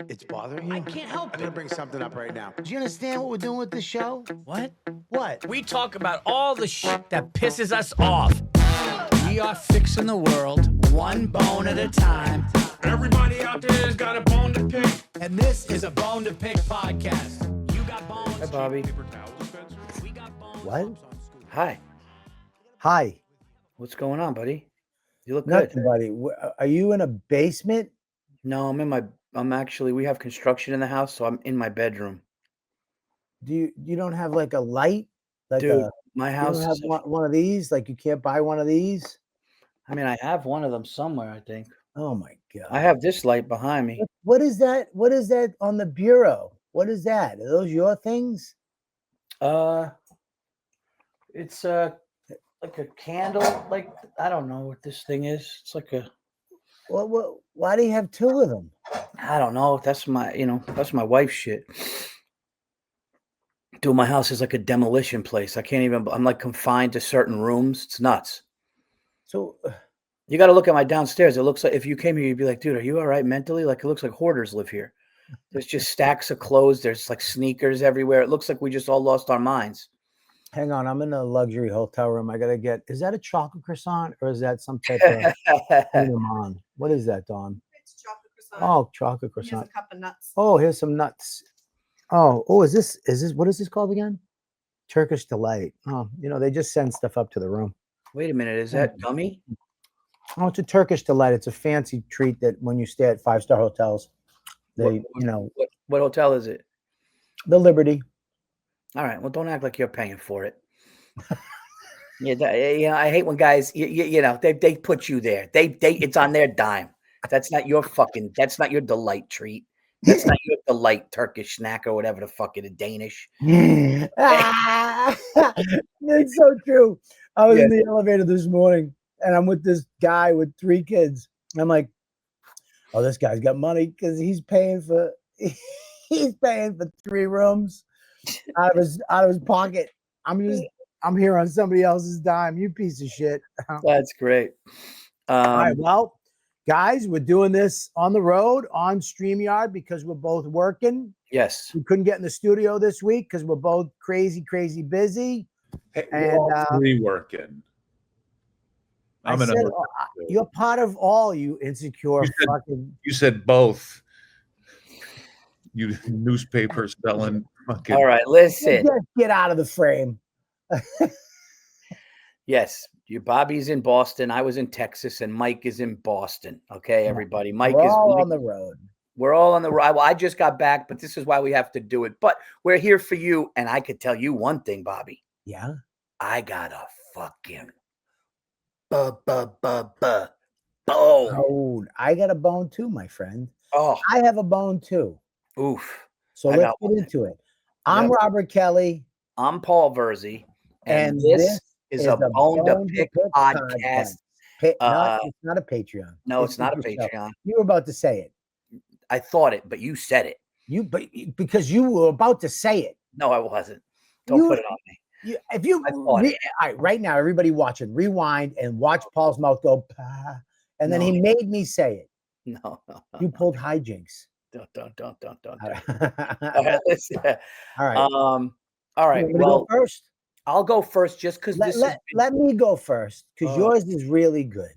It's bothering you? I can't help I'm gonna it. bring something up right now. Do you understand what we're doing with this show? What? What? We talk about all the shit that pisses us off. We are fixing the world one bone at a time. Everybody out there has got a bone to pick, and this is a bone to pick podcast. You got bones. Hi, Bobby. We got bones. What? Hi. Hi. What's going on, buddy? You look good. Nothing, buddy. Are you in a basement? No, we have construction in the house, so I'm in my bedroom. You don't have like a light? Like Dude, my you house don't have is, one of these? Like you can't buy one of these? I have one of them somewhere, I think. Oh my God. I have this light behind me. What is that? What is that on the bureau? What is that? Are those your things? It's like a candle, like I don't know what this thing is. It's like a Why do you have two of them? I don't know. That's my wife's shit. Dude, my house is like a demolition place. I'm like confined to certain rooms. It's nuts. So You got to look at my downstairs. It looks like if you came here, you'd be like, dude, are you all right mentally? Like, it looks like hoarders live here. There's just stacks of clothes. There's like sneakers everywhere. It looks like we just all lost our minds. hang on, I'm in a luxury hotel room. I gotta get. Is that a chocolate croissant or is that some type of cinnamon? What is that, Dawn? It's chocolate croissant. Oh, chocolate Here's croissant. a cup of nuts. Oh, here's some nuts. Oh, is this what is this called again? Turkish delight. Oh, they just send stuff up to the room. Wait a minute. Is that gummy? Oh, it's a Turkish delight. It's a fancy treat that when you stay at 5-star hotels, they, What hotel is it? the Liberty. All right. Well, don't act like you're paying for it. I hate when guys, they put you there. It's on their dime. That's not your delight treat. That's not your delight Turkish snack or whatever the fuck it is, Danish. It's so true. I was in the elevator this morning and I'm with this guy with 3 kids. I'm like, oh, this guy's got money because he's paying for 3 rooms out of his pocket. I'm here on somebody else's dime. You piece of shit. That's great. All right, well, guys, we're doing this on the road on StreamYard because we're both working. Yes. We couldn't get in the studio this week because we're both crazy busy. Hey, And three working. You're part of all, you insecure fucking. You said both. You newspaper selling fucking. All right, listen. Just get out of the frame. Yes, Bobby's in Boston. I was in Texas, and Mike is in Boston. Okay, everybody. Mike we're is all on the road. We're all on the road. Well, I just got back, but this is why we have to do it. But we're here for you, and I could tell you one thing, Bobby. Yeah. I got a fucking bone. Oh, I got a bone too, my friend. Oh, I have a bone too. Oof. So let's get into it. I'm Robert Kelly. I'm Paul Virzi. And this is a Bone to Pick podcast. No, it's not a Patreon. No, it's not a Patreon. You were about to say it. I thought it, but you said it. Because you were about to say it. No, I wasn't. Don't put it on me. All right, right now, everybody watching, rewind and watch Paul's mouth go, and then he made me say it. No. You pulled hijinks. Don't. All right. All right. All right. Well, go first. I'll go first just because let me go first because yours is really good.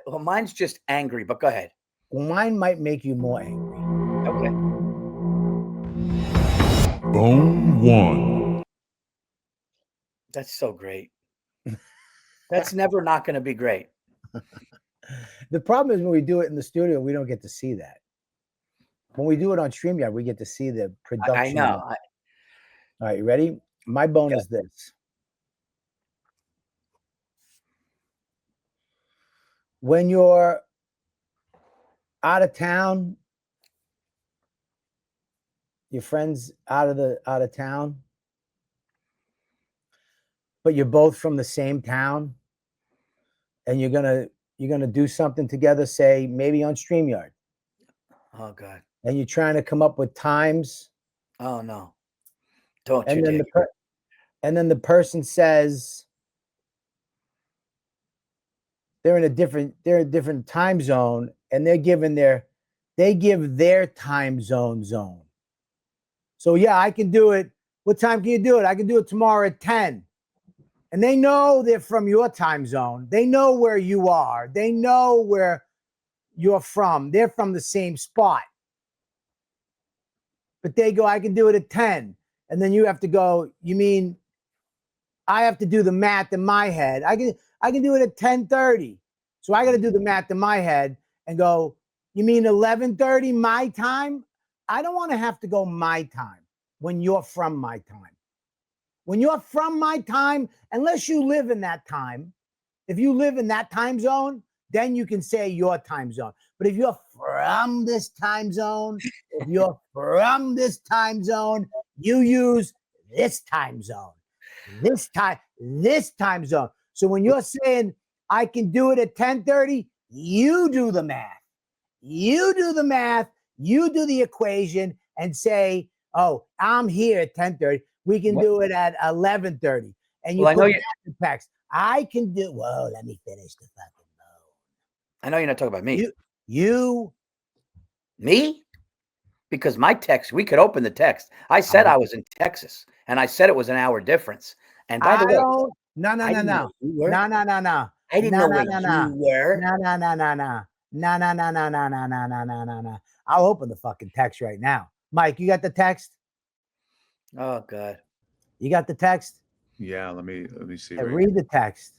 Well, mine's just angry, but go ahead. Well, mine might make you more angry. Okay. Bone 1. That's so great. That's never not going to be great. The problem is when we do it in the studio, we don't get to see that. When we do it on StreamYard, we get to see the production. I know. All right, you ready? My bone is this. When you're out of town, your friend's out of town, but you're both from the same town, and you're gonna do something together, say maybe on StreamYard. Oh God. And you're trying to come up with times. Oh no. Don't and you then dare. And then the person says they're in a different time zone and they're giving their they give their time zone. So yeah, I can do it. What time can you do it? I can do it tomorrow at 10. And they know they're from your time zone. They know where you are. They know where you're from. They're from the same spot. But they go, I can do it at 10. And then you have to go, you mean I have to do the math in my head. I can do it at 10:30. So I got to do the math in my head and go, you mean 11:30 my time? I don't want to have to go my time when you're from my time. When you're from my time, unless you live in that time, if you live in that time zone, then you can say your time zone. But if you're from this time zone, you use this time zone. This time zone. So when you're saying I can do it at 10:30, you do the math. You do the math, you do the equation and say, oh, I'm here at 10:30. We can do it at 11:30. And you put that in text. I can do, whoa, let me finish the fucking load. I know you're not talking about me. Me? Because my text, we could open the text. I said I was in Texas, and I said it was an hour difference. And by the way, no. I didn't know where you were. No. I'll open the fucking text right now. Mike, you got the text? Oh God. You got the text? Yeah, let me see. Read the text.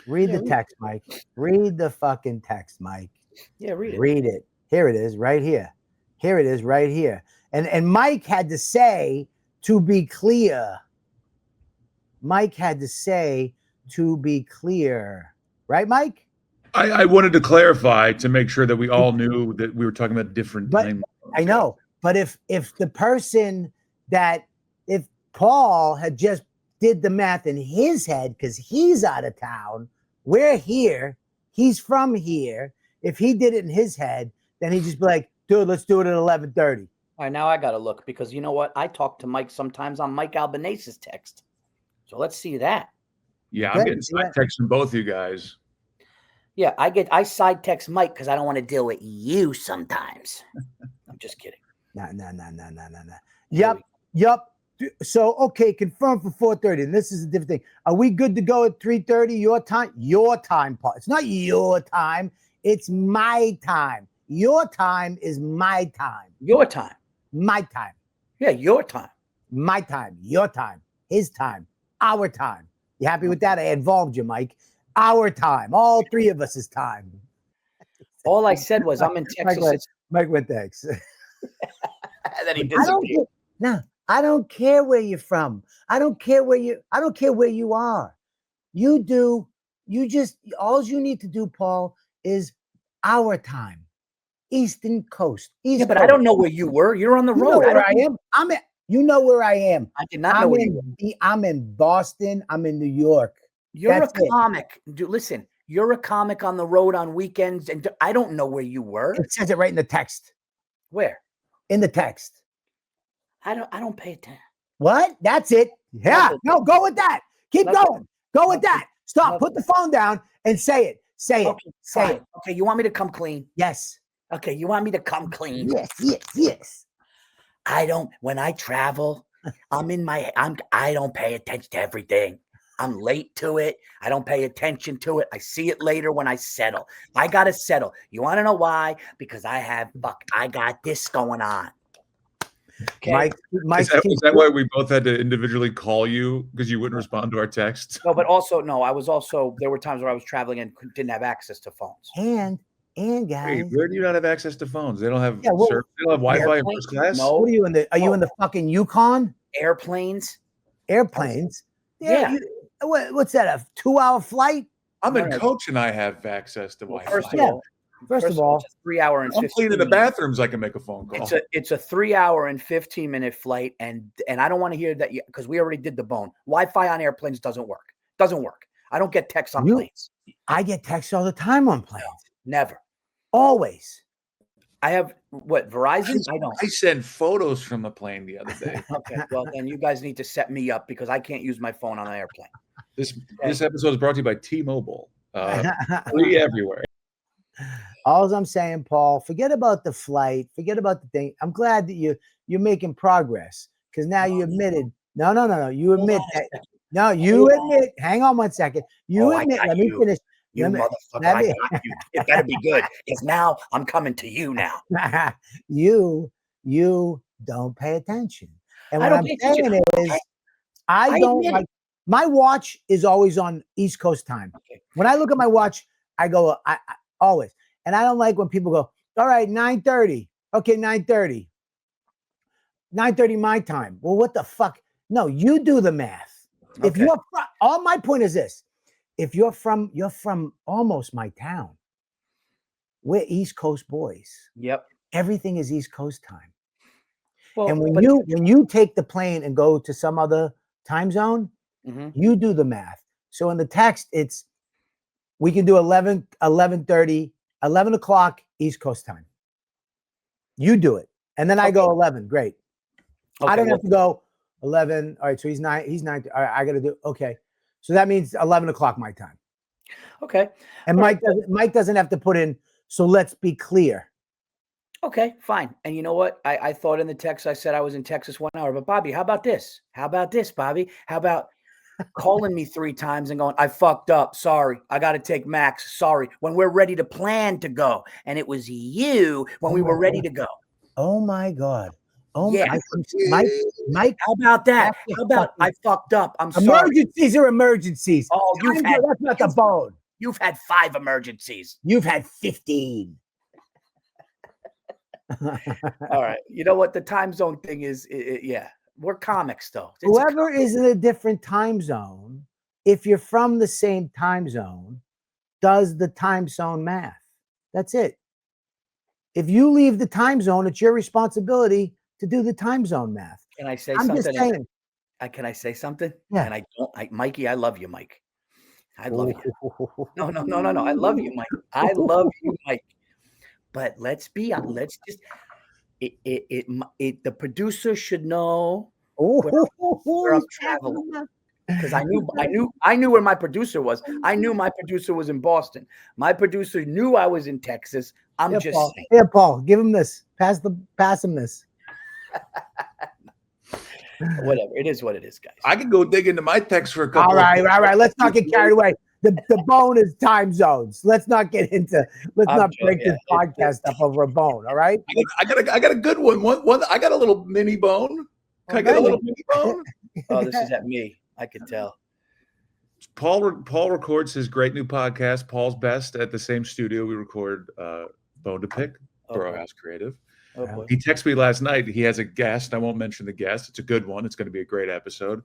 Read the text, Mike. Read the fucking text, Mike. Yeah, read it. Read it. Here it is, right here. Here it is, right here. And Mike had to say, to be clear. Mike had to say, to be clear. Right, Mike? I wanted to clarify to make sure that we all knew that we were talking about different time. I know. But if the person that, if Paul had just did the math in his head because he's out of town, we're here, he's from here. If he did it in his head, then he'd just be like, dude, let's do it at 11:30. All right, now I got to look because you know what? I talk to Mike sometimes on Mike Albanese's text. So let's see that. Yeah, I'm getting side texts from both you guys. Yeah, I side text Mike because I don't want to deal with you sometimes. I'm just kidding. No. Yep. So, okay, confirm for 4:30. And this is a different thing. Are we good to go at 3:30? Your time? Your time part. It's not your time. It's my time. Your time is my time. Your time. My time. Yeah, your time. My time. Your time. His time. Our time. You happy with that? I involved you, Mike. Our time. All three of us is time. All I said was I'm in Texas. Mike went thanks. And then he disappeared. I don't care where you're from. I don't care where you are. All you need to do, Paul, is our time. Eastern Coast. But I don't know where you were. You're on the road. You know where I am. You know where I am. I did not know where you were. I'm in Boston. I'm in New York. You're a comic. Listen, you're a comic on the road on weekends, and I don't know where you were. It says it right in the text. Where? In the text. I don't pay attention. What? That's it. Yeah. No, go with that. Keep going. Go with that. Stop. Put the phone down and say it. Say it. Say it. Okay. You want me to come clean? Yes. Okay. You want me to come clean? Yes. When I travel, I don't pay attention to everything. I'm late to it. I don't pay attention to it. I see it later when I settle. I got to settle. You want to know why? Because I got this going on. Okay. Mike, is that why we both had to individually call you because you wouldn't respond to our texts? No, but there were times where I was traveling and didn't have access to phones. And guys, where do you not have access to phones? They don't have service. They don't have Wi-Fi in first class. No. What are you in the? Are you in the fucking Yukon? Airplanes. Yeah. What's that? A 2-hour flight? I'm in Coach and I have access to Wi-Fi. First of all, it's a 3 hour and 15 I'm cleaning the bathrooms. I can make a phone call. It's a 3 hour and 15-minute flight, and I don't want to hear that because we already did the bone. Wi-Fi on airplanes doesn't work. I don't get texts on planes. I get texts all the time on planes. Never. Always. I have Verizon? I don't. I sent photos from the plane the other day. Okay, well then you guys need to set me up because I can't use my phone on an airplane. This episode is brought to you by T-Mobile. Free everywhere. All I'm saying, Paul, forget about the flight, forget about the thing. I'm glad that you're making progress because now you admitted. No. You admit that. No, you admit. Hang on one second. You admit. Let me finish. You motherfucker, I got you. It better be good because now I'm coming to you now. you don't pay attention. And what I'm saying is, I don't like my watch is always on East Coast time. Okay. When I look at my watch, I go, I always. And I don't like when people go, all right, 9:30. Okay, 9:30. 9:30 my time. Well, what the fuck? No, you do the math. Okay. If you're all my point is this. If you're from almost my town. We're East Coast boys. Yep. Everything is East Coast time. Well, and when you take the plane and go to some other time zone, you do the math. So in the text, we can do 11:30, 11 o'clock East Coast time. You do it. And then I go 11. Great. Okay, I don't have to go 11. All right. So he's 9. All right. I got to do. Okay. So that means 11 o'clock my time. Okay. And Mike doesn't have to put in. So let's be clear. Okay, fine. And you know what? I thought in the text, I said I was in Texas 1 hour. But Bobby, how about this? How about this, Bobby? How about calling me 3 times and going, I fucked up. Sorry. I got to take Max. Sorry. When we're ready to plan to go. And it was you when we were ready to go. Oh, my God. Oh, yeah. Mike. How about that? How about I fucked up? I'm sorry. Emergencies are emergencies. Oh, that's not the bone. You've had 5 emergencies. You've had 15. All right. You know what? The time zone thing is, yeah. We're comics, though. Whoever is in a different time zone, if you're from the same time zone, does the time zone math. That's it. If you leave the time zone, it's your responsibility to do the time zone math. Can I say something? I'm just saying. Can I say something? Yeah. And Mikey, I love you, Mike. I love you. No. I love you, Mike. I love you, Mike. But let's be honest. Let's just the producer should know where I'm traveling. Because I knew where my producer was. I knew my producer was in Boston. My producer knew I was in Texas. I'm just saying. Yeah, Paul, give him this. Pass him this. Whatever. It is what it is, guys. I can go dig into my text for a couple. All right. Let's not get carried away. The bone is time zones. Let's not break this podcast up over a bone. All right. I got a good one. One. I got a little mini bone. Can I get a little mini bone? Oh, this is at me. I can tell. Paul records his great new podcast, Paul's Best, at the same studio we record Bone to Pick, Borough House Creative. Oh, he texted me last night. He has a guest. I won't mention the guest. It's a good one. It's going to be a great episode.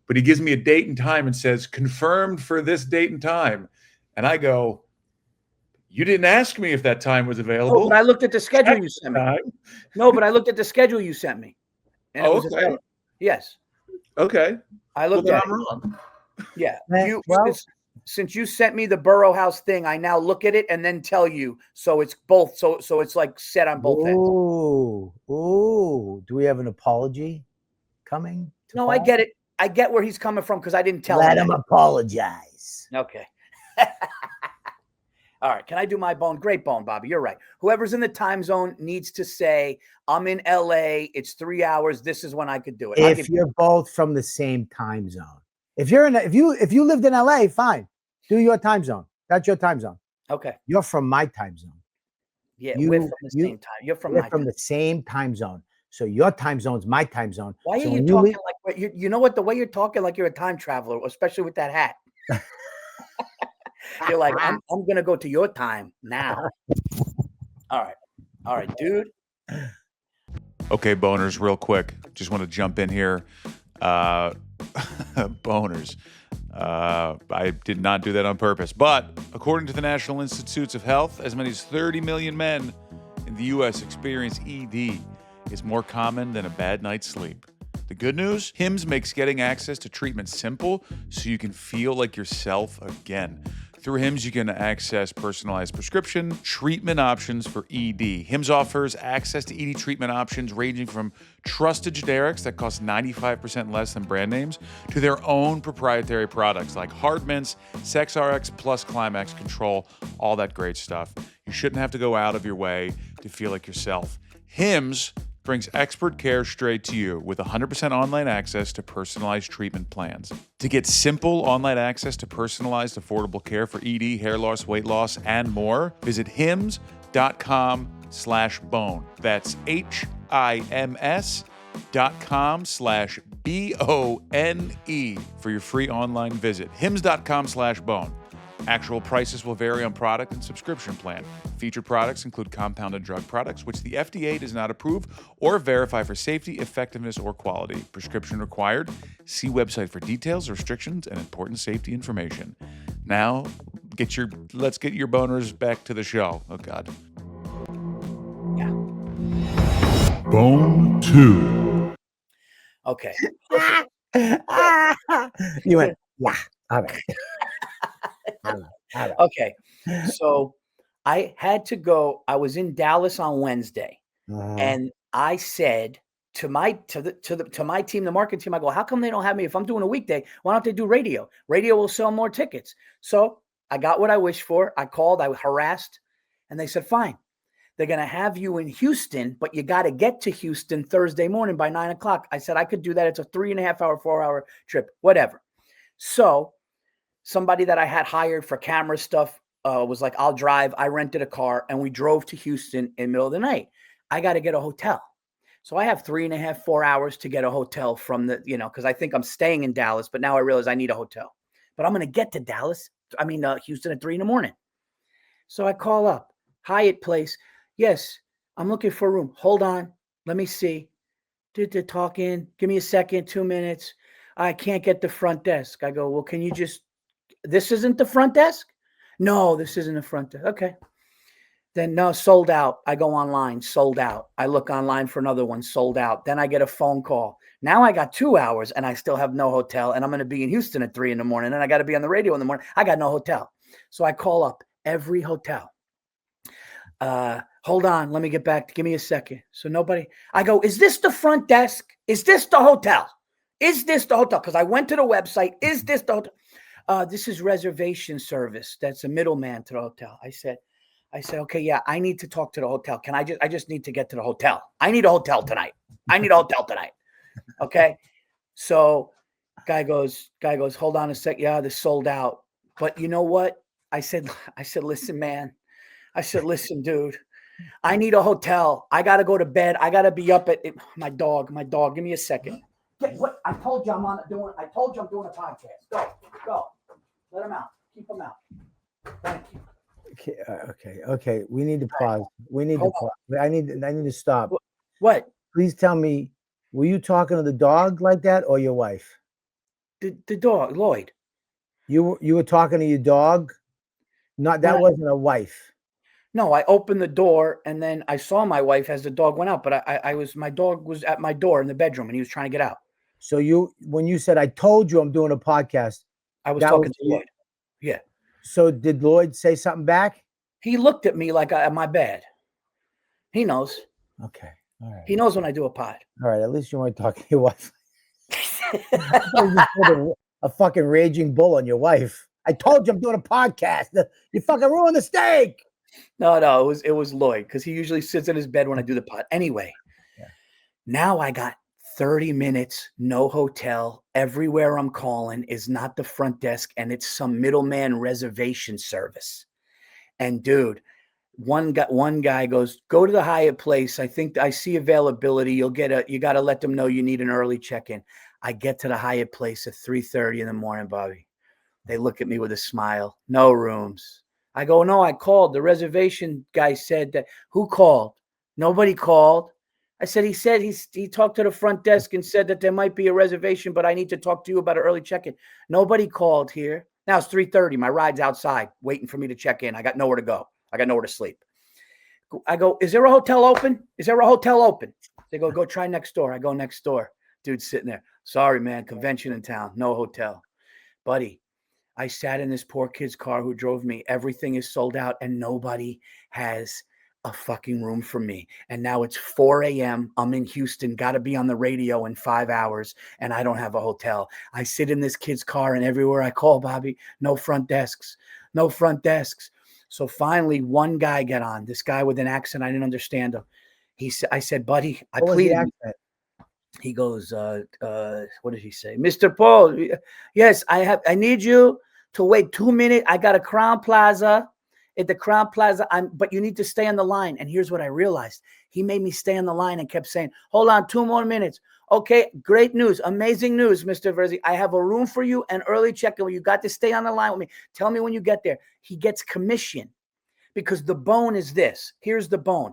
But he gives me a date and time and says, confirmed for this date and time. And I go, you didn't ask me if that time was available. Oh, but I looked at the schedule you sent me. No, but I looked at the schedule you sent me. And okay. Yes. Okay. I looked at it. Wrong. Yeah. Since you sent me the Borough House thing, I now look at it and then tell you. So it's both. So it's like set on both ends. Ooh. Do we have an apology coming? No, Paul? I get it. I get where he's coming from because I didn't tell him. Let him apologize. Okay. All right. Can I do my bone? Great bone, Bobby. You're right. Whoever's in the time zone needs to say, I'm in LA. It's 3 hours. This is when I could do it. If you're both from the same time zone. If you lived in LA, fine. Do your time zone. That's your time zone. Okay. You're from my time zone. Yeah, we're from the same time. You're from the same time zone. So your time zone's my time zone. Why are you talking like you know what? The way you're talking like you're a time traveler, especially with that hat. You're like, I'm gonna go to your time now. All right, dude. Okay, boners, real quick. Just want to jump in here. Boners. I did not do that on purpose. But according to the National Institutes of Health, as many as 30 million men in the U.S. experience ED. Is more common than a bad night's sleep. The good news? Hims makes getting access to treatment simple so you can feel like yourself again. Through Hims, you can access personalized prescription treatment options for ED. Hims offers access to ED treatment options ranging from trusted generics that cost 95% less than brand names to their own proprietary products like Hard Mints, SexRx Plus Climax Control, all that great stuff. You shouldn't have to go out of your way to feel like yourself. Hims brings expert care straight to you with 100% online access to personalized treatment plans. To get simple online access to personalized, affordable care for ED, hair loss, weight loss, and more, visit hims.com/bone. That's HIMS.com/BONE for your free online visit. hims.com/bone. Actual prices will vary on product and subscription plan. Featured products include compounded drug products, which the FDA does not approve or verify for safety, effectiveness, or quality. Prescription required. See website for details, restrictions, and important safety information. Now, let's get your boners back to the show. Oh, God. Yeah. Bone 2. Okay. You went, yeah. All right. All right. Okay. So I had to go. I was in Dallas on Wednesday, and I said to my team, the marketing team, I go, how come they don't have me if I'm doing a weekday? Why don't they do radio? Radio will sell more tickets. So I got what I wished for. I called, I harassed, and they said, fine. They're going to have you in Houston, but you got to get to Houston Thursday morning by 9:00. I said, I could do that. It's a 3.5 hour, 4-hour trip, whatever. So somebody that I had hired for camera stuff was like, I'll drive. I rented a car and we drove to Houston in the middle of the night. I got to get a hotel. So I have 3.5, 4 hours to get a hotel from because I think I'm staying in Dallas, but now I realize I need a hotel. But I'm going to get to Houston at 3 a.m. So I call up Hyatt place. Yes, I'm looking for a room. Hold on. Let me see. Did talk in. Give me a second, 2 minutes. I can't get the front desk. I go, well, this isn't the front desk? No, this isn't the front desk. Okay. Then no, sold out. I go online, sold out. I look online for another one, sold out. Then I get a phone call. Now I got 2 hours and I still have no hotel. And I'm going to be in Houston at 3 a.m. And I got to be on the radio in the morning. I got no hotel. So I call up every hotel. Hold on. Let me get back. Give me a second. So nobody, I go, is this the front desk? Is this the hotel? Is this the hotel? Because I went to the website. Is this the hotel? This is reservation service. That's a middleman to the hotel. I said, okay, yeah, I need to talk to the hotel. I just need to get to the hotel. I need a hotel tonight. Okay. So guy goes, hold on a sec. Yeah, this sold out. But you know what? I said, listen, man. I said, listen, dude, I need a hotel. I got to go to bed. I got to be up at my dog. Give me a second. What? I told you I'm doing a podcast. Go. Let him out. Keep him out. Thank you. Okay. We need to pause. I need to stop. What? Please tell me, were you talking to the dog like that or your wife? The dog, Lloyd. You were talking to your dog? That wasn't a wife. No, I opened the door and then I saw my wife as the dog went out, but my dog was at my door in the bedroom and he was trying to get out. So when you said, I told you I'm doing a podcast, I was talking to Lloyd. Yeah. So did Lloyd say something back? He looked at me like my bad. He knows. Okay. All right. He knows when I do a pod. All right. At least you weren't talking to your wife. A fucking raging bull on your wife. I told you I'm doing a podcast. You fucking ruined the steak. No, it was Lloyd because he usually sits in his bed when I do the pod. Anyway, Now I got 30 minutes, no hotel. Everywhere I'm calling is not the front desk, and it's some middleman reservation service. And dude, one guy goes, go to the Hyatt place. I think I see availability. You got to let them know you need an early check-in. I get to the Hyatt place at 3:30 in the morning, Bobby. They look at me with a smile. No rooms. I go, no, I called. The reservation guy said that. Who called? Nobody called. I said, he talked to the front desk and said that there might be a reservation, but I need to talk to you about an early check-in. Nobody called here. Now it's 3:30. My ride's outside waiting for me to check in. I got nowhere to go. I got nowhere to sleep. I go, is there a hotel open? They go try next door. I go next door. Dude's sitting there. Sorry, man. Convention in town. No hotel. Buddy, I sat in this poor kid's car who drove me. Everything is sold out and nobody has a fucking room for me. And now it's 4 a.m. I'm in Houston, got to be on the radio in 5 hours, and I don't have a hotel. I sit in this kid's car, and everywhere I call, Bobby, no front desks, no front desks. So finally, one guy got on, this guy with an accent. I didn't understand him. I said, buddy, I What was the pleaded. accent? He goes, what did he say? Mr. Paul, yes, I need you to wait 2 minutes. I got a Crown Plaza. At the Crown Plaza, but you need to stay on the line. And here's what I realized. He made me stay on the line and kept saying, hold on, 2 more minutes. Okay, great news, amazing news, Mr. Virzi. I have a room for you and early check-in. You got to stay on the line with me. Tell me when you get there. He gets commission because the bone is this. Here's the bone.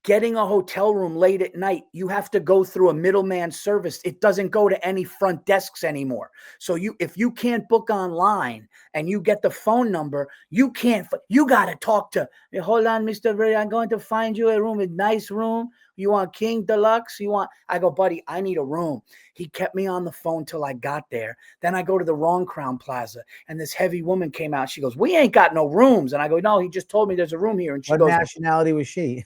Getting a hotel room late at night, you have to go through a middleman service. It doesn't go to any front desks anymore. So if you can't book online and you get the phone number, you got to talk to, hold on, Mr. Virzi, I'm going to find you a room, a nice room. You want King Deluxe? I go, buddy, I need a room. He kept me on the phone till I got there. Then I go to the wrong Crown Plaza and this heavy woman came out. She goes, we ain't got no rooms. And I go, no, he just told me there's a room here. And she What goes, nationality was she?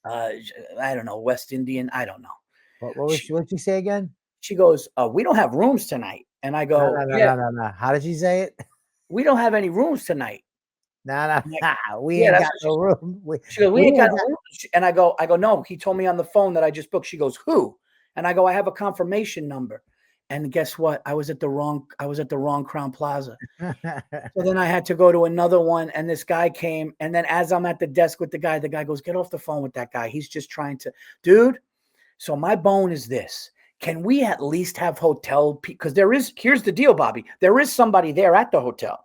I don't know, West Indian. I don't know. What'd she say again? She goes, we don't have rooms tonight. And I go, no. How did she say it? We don't have any rooms tonight. No. We ain't got no room. She goes, we ain't got no room. And I go, no, he told me on the phone that I just booked. She goes, who? And I go, I have a confirmation number. And guess what? I was at the wrong Crown Plaza. So then I had to go to another one. And this guy came. And then as I'm at the desk with the guy goes, get off the phone with that guy. He's just trying to, dude. So my bone is this. Can we at least have hotel? Because here's the deal, Bobby. There is somebody there at the hotel.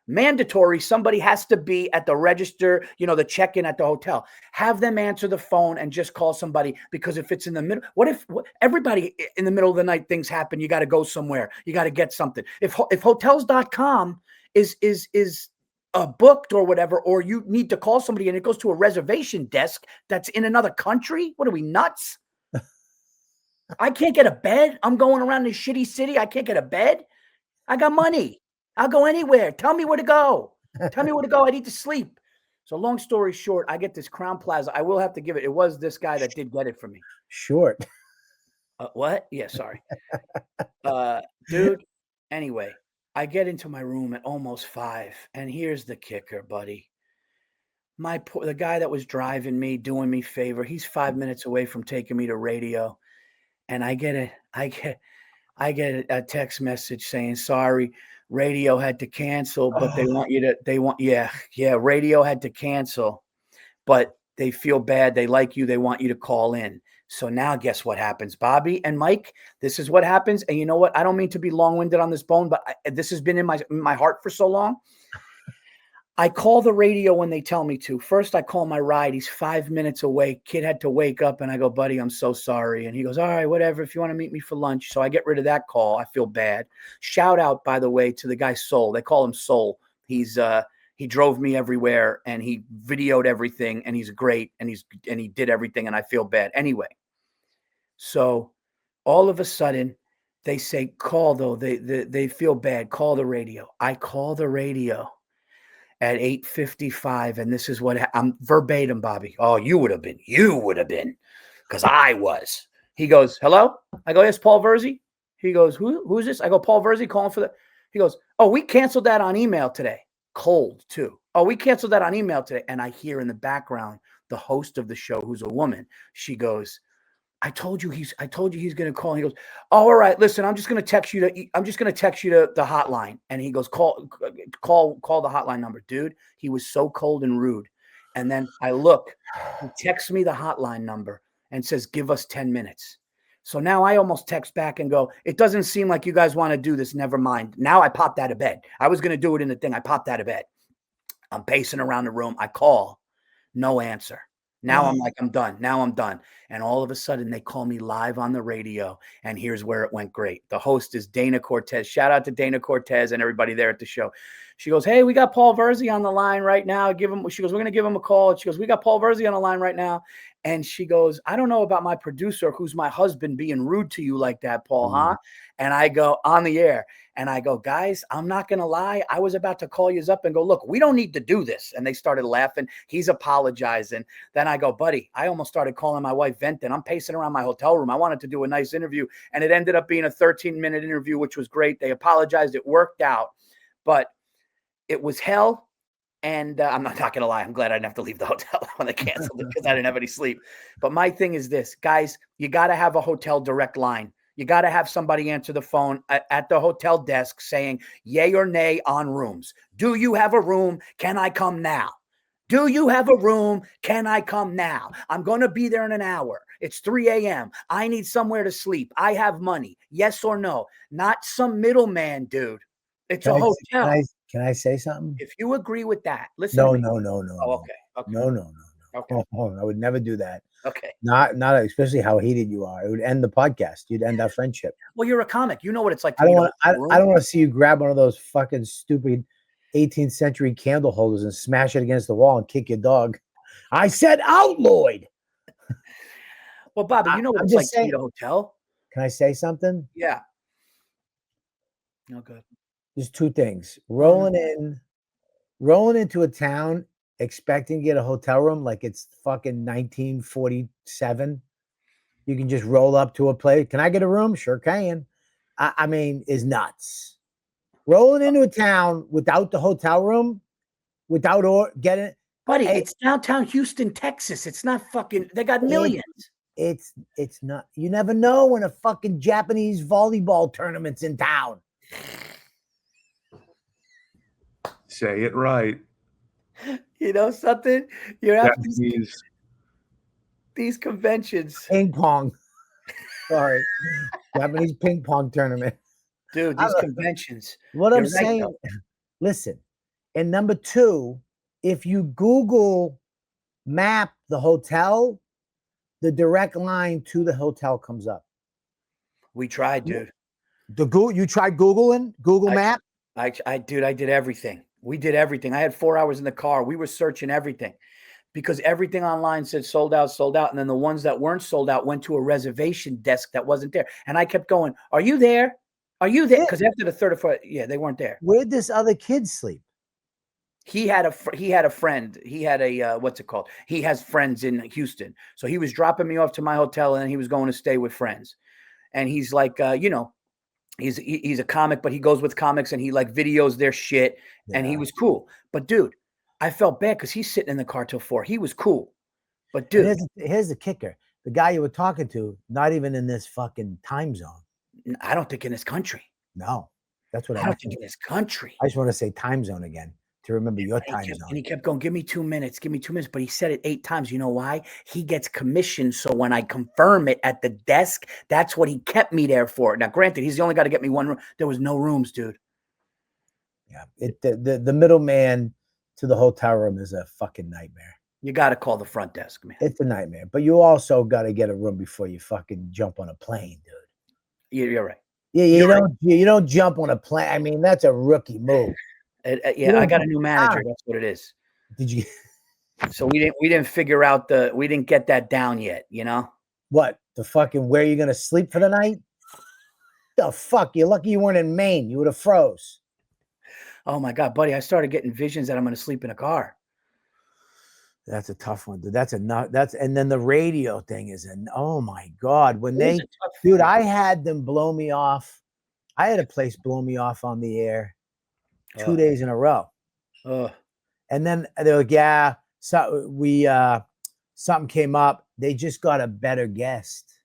Mandatory. Somebody has to be at the register, the check-in at the hotel. Have them answer the phone and just call somebody, because if it's in the middle, what if everybody in the middle of the night, things happen, you got to go somewhere, you got to get something. If hotels.com is booked or whatever, or you need to call somebody and it goes to a reservation desk that's in another country, what are we, nuts? I can't get a bed. I'm going around this shitty city. I can't get a bed. I got money. I'll go anywhere. Tell me where to go. Tell me where to go. I need to sleep. So long story short, I get this Crown Plaza. I will have to give it. It was this guy that did get it for me. Short. What? Yeah, sorry. Dude, anyway, I get into my room at almost 5. And here's the kicker, buddy. The guy that was driving me, doing me favor, he's 5 minutes away from taking me to radio. And I get a text message saying, sorry, radio had to cancel, but radio had to cancel, but they feel bad. They like you. They want you to call in. So now guess what happens, Bobby and Mike? This is what happens. And you know what? I don't mean to be long-winded on this bone, but this has been in my heart for so long. I call the radio when they tell me to. First, I call my ride. He's 5 minutes away. Kid had to wake up, and I go, buddy, I'm so sorry. And he goes, all right, whatever, if you want to meet me for lunch. So I get rid of that call. I feel bad. Shout out, by the way, to the guy Soul. They call him Soul. He drove me everywhere, and he videoed everything, and he's great, and he did everything, and I feel bad. Anyway, so all of a sudden, they say, call, though. They feel bad. Call the radio. I call the radio at 8:55, and this is what I'm verbatim, Bobby. Oh, you would have been, because I was. He goes, hello? I go, yes, Paul Virzi. He goes, who's this? I go, Paul Virzi, calling for the. He goes, oh, we canceled that on email today. Cold too. Oh, we canceled that on email today. And I hear in the background the host of the show, who's a woman. She goes, I told you he's going to call. And he goes, oh, all right, listen, I'm just going to text you to the hotline. And he goes, call the hotline number. Dude, he was so cold and rude. And then I look, he texts me the hotline number and says, give us 10 minutes. So now I almost text back and go, it doesn't seem like you guys want to do this. Never mind. Now I popped out of bed. I was going to do it in the thing. I popped out of bed. I'm pacing around the room. I call, no answer. Now I'm like, I'm done. Now I'm done. And all of a sudden they call me live on the radio. And here's where it went great. The host is Dana Cortez. Shout out to Dana Cortez and everybody there at the show. She goes, hey, we got Paul Virzi on the line right now. She goes, we're going to give him a call. She goes, we got Paul Virzi on the line right now. And she goes, I don't know about my producer, who's my husband, being rude to you like that, Paul, huh? And I go on the air and I go, guys, I'm not going to lie. I was about to call you up and go, look, we don't need to do this. And they started laughing. He's apologizing. Then I go, buddy, I almost started calling my wife venting. I'm pacing around my hotel room. I wanted to do a nice interview. And it ended up being a 13-minute interview, which was great. They apologized. It worked out. But it was hell. And I'm not going to lie. I'm glad I didn't have to leave the hotel when they canceled it because I didn't have any sleep. But my thing is this, guys, you got to have a hotel direct line. You got to have somebody answer the phone at the hotel desk saying yay or nay on rooms. Do you have a room? Can I come now? Do you have a room? Can I come now? I'm going to be there in an hour. It's 3 a.m. I need somewhere to sleep. I have money. Yes or no? Not some middleman, dude. It's a hotel. Can I say something? If you agree with that, listen. No. Oh, okay. No. Okay. I would never do that. Okay. Not especially how heated you are. It would end the podcast. You'd end our friendship. Well, you're a comic. You know what it's like. I don't want to see you grab one of those fucking stupid 18th century candle holders and smash it against the wall and kick your dog. I said out, Lloyd. Well, Bobby, you know what it's like to be at a hotel. Can I say something? Yeah. No good. There's two things. Rolling into a town expecting to get a hotel room like it's fucking 1947. You can just roll up to a place. Can I get a room? Sure can. I mean, is nuts. Rolling into a town without the hotel room, without getting. Buddy, it's downtown Houston, Texas. It's not fucking. They got millions. It's not. You never know when a fucking Japanese volleyball tournament's in town. Say it right. You know something? You're at these conventions. Ping pong. Sorry. Japanese ping pong tournament. Dude, these conventions. What I'm saying, listen, and number two, if you Google map the hotel, the direct line to the hotel comes up. We tried, dude. You tried Google Map? I did everything. We did everything. I had 4 hours in the car. We were searching everything because everything online said sold out. And then the ones that weren't sold out went to a reservation desk that wasn't there. And I kept going, are you there? Are you there? Because after the third or fourth, they weren't there. Where'd this other kid sleep? He had a friend. He had a, what's it called? He has friends in Houston. So he was dropping me off to my hotel and then he was going to stay with friends. And he's like, he's a comic, but he goes with comics and he like videos their shit. And he was cool. But dude, I felt bad because he's sitting in the car till 4. He was cool. But dude, here's the kicker. The guy you were talking to, not even in this fucking time zone. I don't think in this country. No, that's what I don't think in this country. I just want to say time zone again to remember your time zone. And he kept going, give me 2 minutes. But he said it 8 times. You know why? He gets commission. So when I confirm it at the desk, that's what he kept me there for. Now, granted, he's the only guy to get me one room. There was no rooms, dude. Yeah, the middleman to the hotel room is a fucking nightmare. You got to call the front desk, man. It's a nightmare. But you also got to get a room before you fucking jump on a plane, dude. You're right. Yeah, you don't jump on a plane. I mean, that's a rookie move. I got a new manager. That's what it is. Did you? So we didn't figure out we didn't get that down yet. You know what? The fucking where you gonna sleep for the night? The fuck? You're lucky you weren't in Maine. You would have froze. Oh my god, buddy! I started getting visions that I'm gonna sleep in a car. That's a tough one, dude. And then the radio thing is oh my god, I had them blow me off. I had a place blow me off on the air 2 days in a row. And then they're like, yeah, so something came up. They just got a better guest.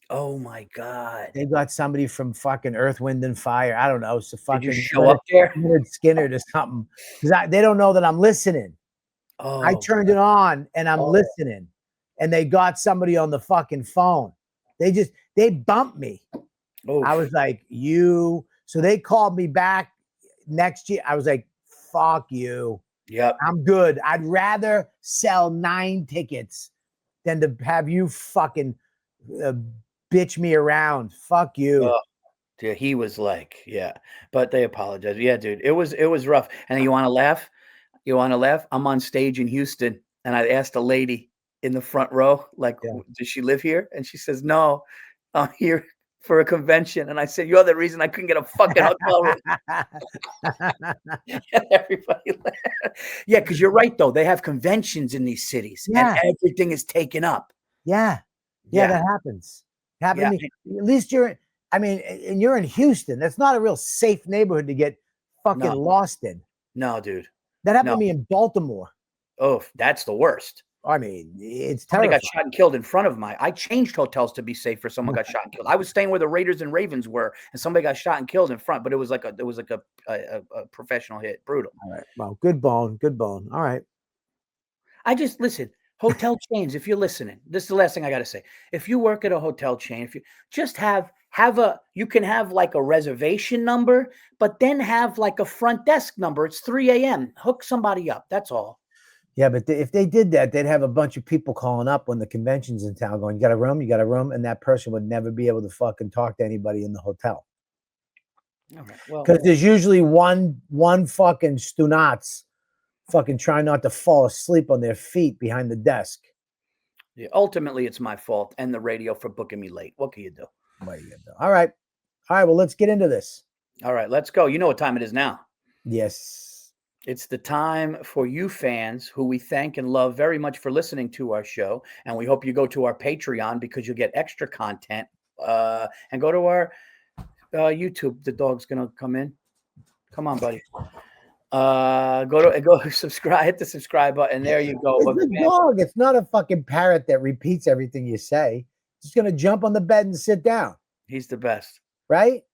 Oh my god. They got somebody from fucking Earth, Wind and Fire. I don't know. So fucking Did you show up there? Skinner or something. Because they don't know that I'm listening. I turned it on and I'm listening, and they got somebody on the fucking phone. They bumped me. I was like, so they called me back next year. I was like, fuck you. Yep. I'm good. I'd rather sell 9 tickets than to have you fucking bitch me around. Fuck you. Dude, he was like, but they apologized. Yeah, dude, it was rough. And you want to laugh? I'm on stage in Houston, and I asked a lady, in the front row, like, Yeah. does she live here? And she says, no, I'm here for a convention. And I said, you're the reason I couldn't get a fucking hotel room. And everybody laughed. Yeah, because you're right, though. They have conventions in these cities, Yeah. and everything is taken up. Yeah. Yeah. That happens. Yeah. To me. At least and you're in Houston. That's not a real safe neighborhood to get fucking No. lost in. No, dude. That happened No. to me in Baltimore. Oh, that's the worst. I mean, it's Somebody terrifying. got shot and killed in front of I changed hotels to be safe for someone got shot and killed. I was staying where the Raiders and Ravens were, and somebody got shot and killed in front, but it was like a professional hit. Brutal. All right. Well, good bone. All right. I just listen, hotel chains, if you're listening, this is the last thing I got to say. If you work at a hotel chain, if you just you can have like a reservation number, but then have like a front desk number. It's 3 a.m. Hook somebody up. That's all. Yeah, but if they did that, they'd have a bunch of people calling up when the convention's in town going, you got a room? And that person would never be able to fucking talk to anybody in the hotel. All right. Well, because there's usually one fucking stunats fucking trying not to fall asleep on their feet behind the desk. Yeah, ultimately, it's my fault and the radio for booking me late. What can you do? What are you gonna do? All right. Well, let's get into this. All right, let's go. You know what time it is now. Yes. It's the time for you fans who we thank and love very much for listening to our show. And we hope you go to our Patreon because you'll get extra content. And go to our YouTube. The dog's going to come in. Come on, buddy. Go subscribe. Hit the subscribe button. There you go. It's a dog. It's not a fucking parrot that repeats everything you say. It's just going to jump on the bed and sit down. He's the best. Right?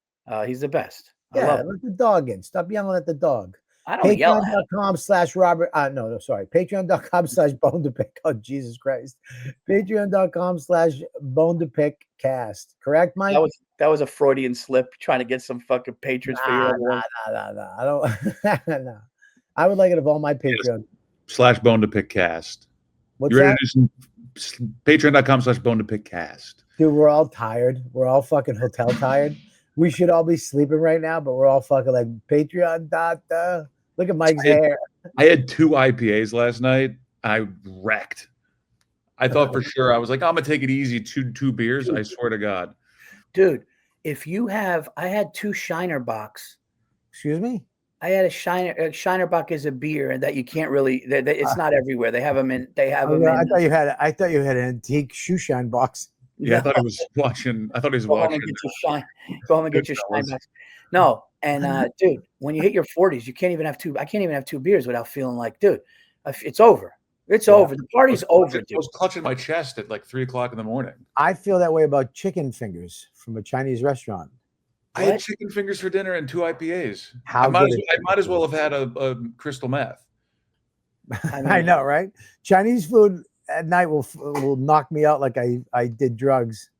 He's the best. Yeah, let the dog in. Stop yelling at the dog. I don't yell at him. Patreon.com/Robert. Patreon.com/bone to pick. Oh, Jesus Christ. Patreon.com/bone to pick cast. Correct, Mike? That was a Freudian slip trying to get some fucking patrons for your Nah. I don't. No. I would like it if all my Patreon. /bone to pick cast. What's You're that? Patreon.com/bone to pick cast. Dude, we're all tired. We're all fucking hotel tired. We should all be sleeping right now, but we're all fucking like Patreon. Look at Mike's hair. I had 2 IPAs last night. I wrecked. I thought for sure. I was like, I'm gonna take it easy. Two beers. I swear to God. Dude, I had 2 Shiner Box. Excuse me? I had a Shiner Bock is a beer, and that you can't really. It's not everywhere. They have them in. I thought you had an antique shoe shine box. Yeah, I thought he was watching. Go home and get your Shine Box. No, and dude, when you hit your 40s, you can't even have 2. I can't even have 2 beers without feeling like, dude, it's over. It's over. The party's over, dude. I was clutching my chest at like 3:00 in the morning. I feel that way about chicken fingers from a Chinese restaurant. I had chicken fingers for dinner and 2 IPAs. I might as well have had a crystal meth. I know, right? Chinese food at night will knock me out like I did drugs.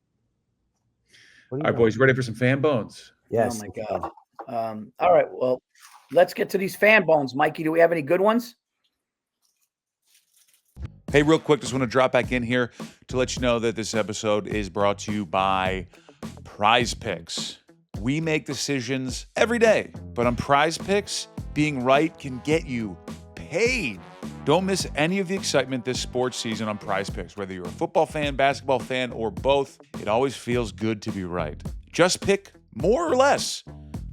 All right, boys, ready for some fan bones? Yes. Oh my God. All right, well, let's get to these fan bones. Mikey, do we have any good ones? Hey, real quick, just want to drop back in here to let you know that this episode is brought to you by Prize Picks. We make decisions every day, but on Prize Picks, being right can get you paid. Don't miss any of the excitement this sports season on Prize Picks. Whether you're a football fan, basketball fan, or both, it always feels good to be right. Just pick more or less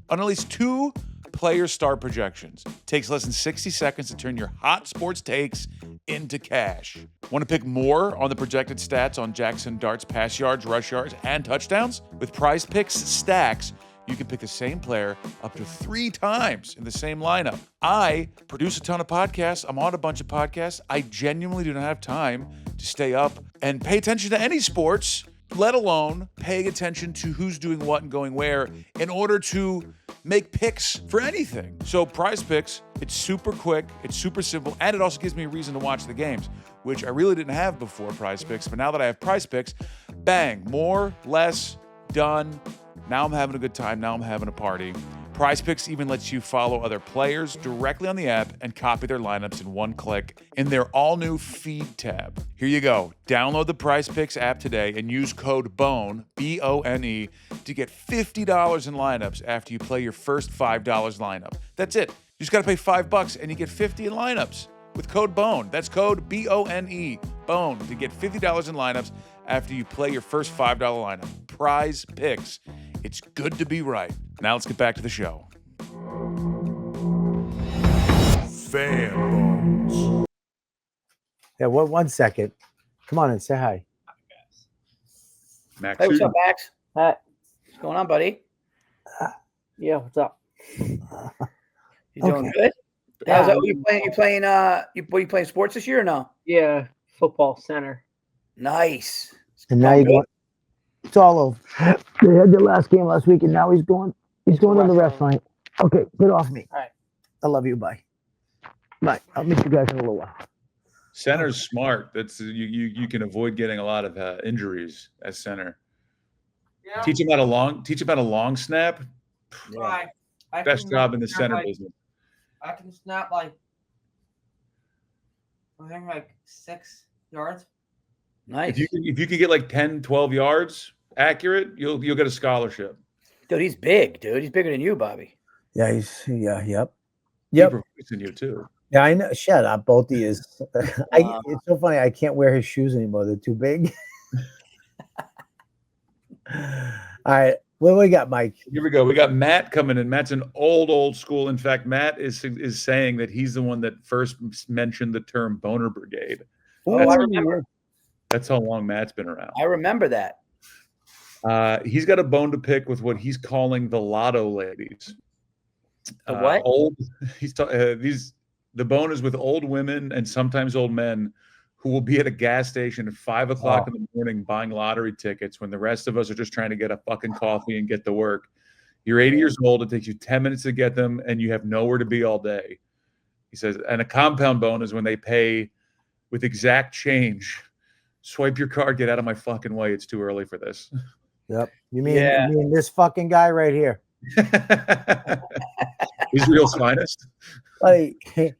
on at least 2 player star projections. It takes less than 60 seconds to turn your hot sports takes into cash. Want to pick more on the projected stats on Jackson Dart's pass yards, rush yards, and touchdowns? With Prize Picks stacks, you can pick the same player up to 3 times in the same lineup. I produce a ton of podcasts. I'm on a bunch of podcasts. I genuinely do not have time to stay up and pay attention to any sports, let alone paying attention to who's doing what and going where in order to make picks for anything. So Prize Picks, it's super quick, it's super simple, and it also gives me a reason to watch the games, which I really didn't have before Prize Picks. But now that I have Prize Picks, bang, more, less, done. Now I'm having a good time. Now I'm having a party. Prize Picks even lets you follow other players directly on the app and copy their lineups in one click in their all-new feed tab. Here you go. Download the Prize Picks app today and use code BONE, B-O-N-E, to get $50 in lineups after you play your first $5 lineup. That's it. You just got to pay $5 and you get 50 in lineups. with code BONE. That's code BONE, BONE, to get $50 in lineups after you play your first $5 lineup. Prize Picks. It's good to be right. Now let's get back to the show. Fan bones. Yeah, one second. Come on and say hi. Max, Hey, what's up, Max? Hi. What's going on, buddy? Yeah, what's up? You doing Okay. good? Yeah. How's that? Were you playing sports this year or no? Yeah, football center. Nice. And now Going you're good? going. It's all over. They had their last game last week, and now he's going. He's going to the restaurant. Okay, get off me. All right. I love you. Bye. Bye. I'll meet you guys in a little while. Center's smart. That's you can avoid getting a lot of injuries as center. Yeah. Teach him about a long snap. Right. Best job in the center business. I can snap I think like 6 yards. Nice. If you can get like 10, 12 yards accurate, you'll get a scholarship. Dude, he's big, dude. He's bigger than you, Bobby. Yeah, yep. Deeper voice than you too. Yeah, I know. Shut up, both of you. It's so funny. I can't wear his shoes anymore. They're too big. All right, what do we got, Mike? Here we go. We got Matt coming in. Matt's an old school. In fact, Matt is saying that he's the one that first mentioned the term boner brigade. Oh, I remember. That's how long Matt's been around. I remember that. He's got a bone to pick with what he's calling the lotto ladies. The what? The bone is with old women and sometimes old men who will be at a gas station at 5 o'clock in the morning buying lottery tickets when the rest of us are just trying to get a fucking coffee and get to work. You're 80 years old. It takes you 10 minutes to get them, and you have nowhere to be all day. He says, and a compound bone is when they pay with exact change. Swipe your card, get out of my fucking way. It's too early for this. Yep. You mean this fucking guy right here? Israel's finest. Like,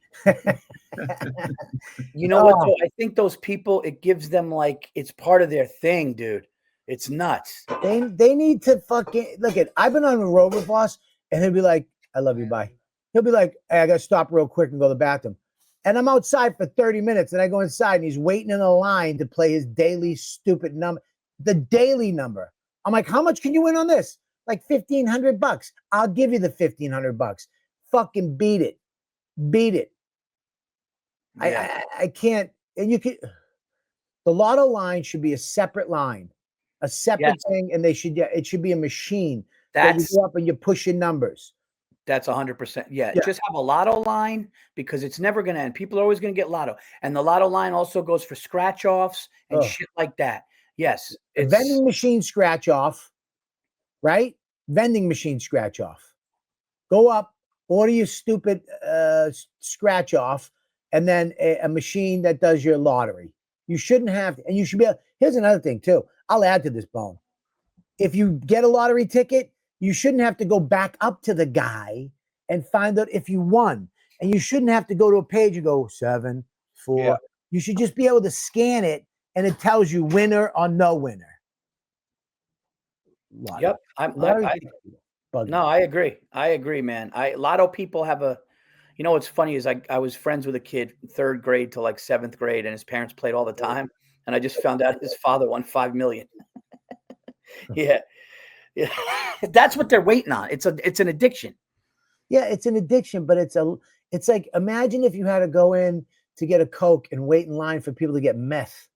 You know what, though? I think those people, it gives them like it's part of their thing, dude. It's nuts. they need to fucking look at. I've been on the road with Boss, and he'll be like, "I love you, bye." He'll be like, "Hey, I gotta stop real quick and go to the bathroom," and I'm outside for 30 minutes, and I go inside, and he's waiting in a line to play his daily stupid number, the daily number. I'm like, "How much can you win on this?" Like $1,500. I'll give you the $1,500. Fucking beat it. Yeah. I can't. And you can. The lotto line should be a separate line, a separate thing, and it should be a machine. That's you go up and you push your numbers. That's 100%. Yeah. Just have a lotto line because it's never going to end. People are always going to get lotto. And the lotto line also goes for scratch offs and shit like that. Yes. A vending machine scratch off, right? Vending machine scratch off. Go up, order your stupid scratch off, and then a machine that does your lottery. You shouldn't have, and you should be able, here's another thing too. I'll add to this bone. If you get a lottery ticket, you shouldn't have to go back up to the guy and find out if you won. And you shouldn't have to go to a page and go 7, 4. Yeah. You should just be able to scan it and it tells you winner or no winner. Lotto. Yep. I agree. I agree, man. Lotto people have a, you know, what's funny is I was friends with a kid 3rd grade to like 7th grade and his parents played all the time. And I just found out his father won $5 million. Yeah. That's what they're waiting on. It's an addiction. Yeah, it's an addiction, but it's like, imagine if you had to go in to get a Coke and wait in line for people to get meth.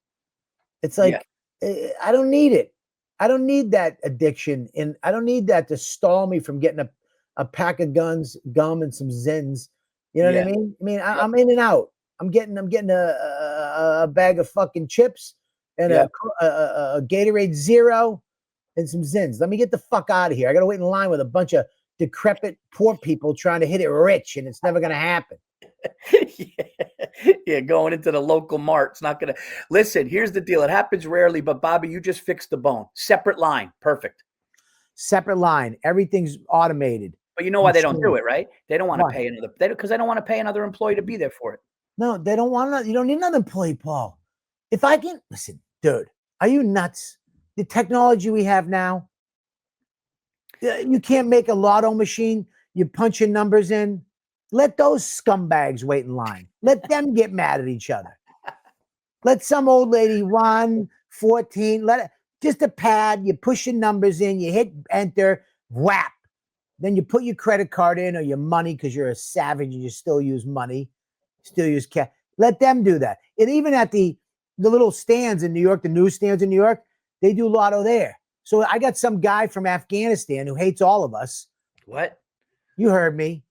It's like, I don't need it. I don't need that addiction, and I don't need that to stall me from getting a pack of gum and some Zins. You know what I mean? I mean, I'm in and out. I'm getting a bag of fucking chips and a Gatorade Zero and some Zins. Let me get the fuck out of here. I got to wait in line with a bunch of decrepit poor people trying to hit it rich, and it's never going to happen. Going into the local mart. It's not going to. Listen, here's the deal. It happens rarely, but Bobby, you just fixed the bone. Separate line. Perfect. Separate line. Everything's automated. But you know why they don't do it, right? They don't want to pay another. Because they don't want to pay another employee to be there for it. No, they don't want to. You don't need another employee, Paul. If I can listen, dude, are you nuts? The technology we have now. You can't make a lotto machine. You punch your numbers in. Let those scumbags wait in line. Let them get mad at each other. Let some old lady run 14. Let it just a pad. You push your numbers in. You hit enter. Whap. Then you put your credit card in or your money because you're a savage and you still use money, still use cash. Let them do that. And even at the little stands in New York, the newsstands in New York, they do lotto there. So I got some guy from Afghanistan who hates all of us. What? You heard me.